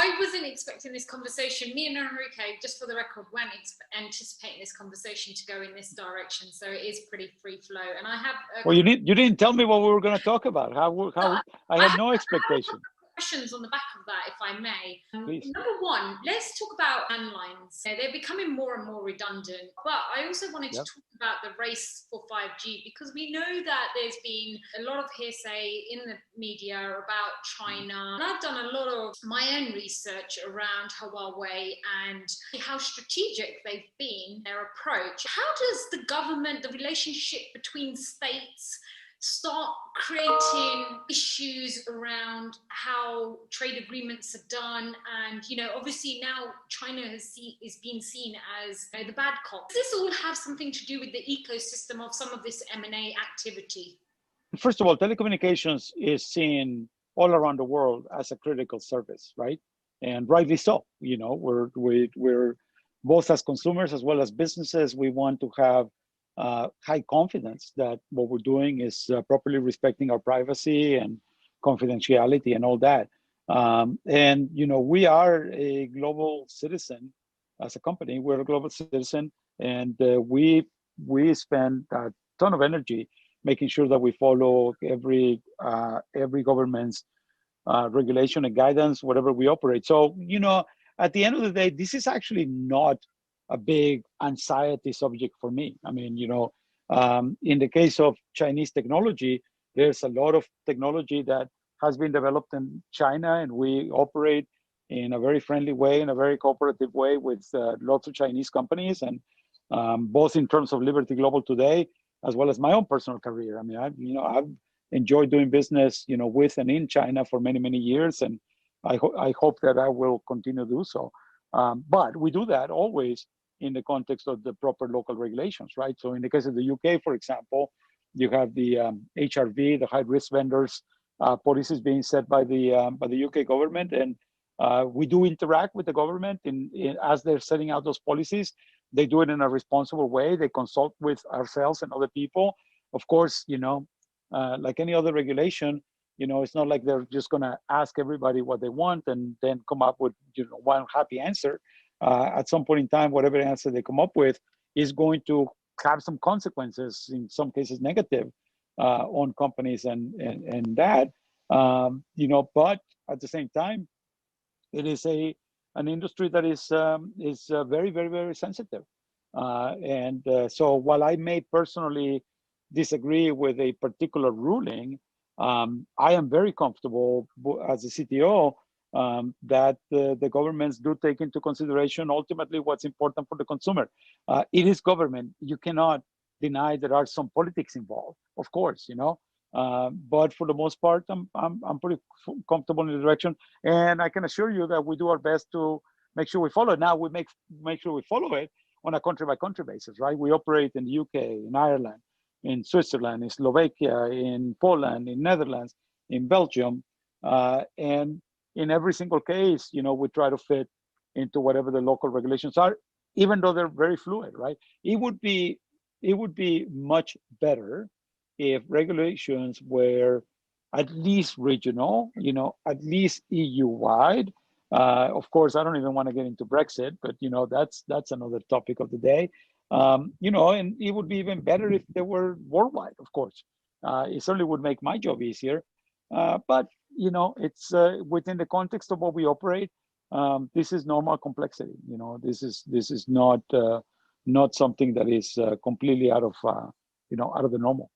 I wasn't expecting this conversation. Me and Enrique, just for the record, weren't anticipating this conversation to go in this direction. So it is pretty free flow. And I have. Well, you didn't tell me what we were going to talk about. I had no expectation. Questions on the back of that, if I may. Please. Number one, let's talk about landlines. They're becoming more and more redundant, but I also wanted to talk about the race for 5G, because we know that there's been a lot of hearsay in the media about China. And I've done a lot of my own research around Huawei and how strategic they've been, their approach. How does the government, the relationship between states, start creating issues around how trade agreements are done? And, you know, obviously now China is being seen as the bad cop. Does this all have something to do with the ecosystem of some of this M&A activity? First of all, telecommunications is seen all around the world as a critical service, right? And rightly so. You know, we're both as consumers as well as businesses, we want to have high confidence that what we're doing is properly respecting our privacy and confidentiality and all that. And, you know, we are a global citizen as a company. We're a global citizen, and we spend a ton of energy making sure that we follow every government's regulation and guidance, whatever we operate. So, you know, at the end of the day, this is actually not a big anxiety subject for me. I mean, you know, in the case of Chinese technology, there's a lot of technology that has been developed in China, and we operate in a very friendly way, in a very cooperative way with lots of Chinese companies, and both in terms of Liberty Global today, as well as my own personal career. I mean, I've enjoyed doing business, you know, with and in China for many, many years, and I hope that I will continue to do so. But we do that always in the context of the proper local regulations, right? So in the case of the UK, for example, you have the HRV, the high risk vendors policies being set by the UK government, and we do interact with the government as they're setting out those policies. They do it in a responsible way. They consult with ourselves and other people. Of course, you know, like any other regulation, you know, it's not like they're just going to ask everybody what they want and then come up with, you know, one happy answer. At some point in time, whatever answer they come up with is going to have some consequences, in some cases negative, on companies and that, you know. But at the same time, it is an industry that is very, very, very sensitive. So while I may personally disagree with a particular ruling, I am very comfortable as a CTO that the governments do take into consideration ultimately what's important for the consumer. It is government. You cannot deny there are some politics involved, of course, you know. But for the most part, I'm pretty comfortable in the direction, and I can assure you that we do our best to make sure we follow it. Now we make sure we follow it on a country by country basis, right? We operate in the UK, in Ireland, in Switzerland, in Slovakia, in Poland, in Netherlands, in Belgium, and in every single case, you know, we try to fit into whatever the local regulations are, even though they're very fluid, right? It would be much better if regulations were at least regional, you know, at least EU-wide. Of course, I don't even want to get into Brexit, but you know, that's another topic of the day. You know, and it would be even better if they were worldwide, of course. It certainly would make my job easier. But you know, it's within the context of what we operate. This is normal complexity. You know, this is not something that is completely out of the normal.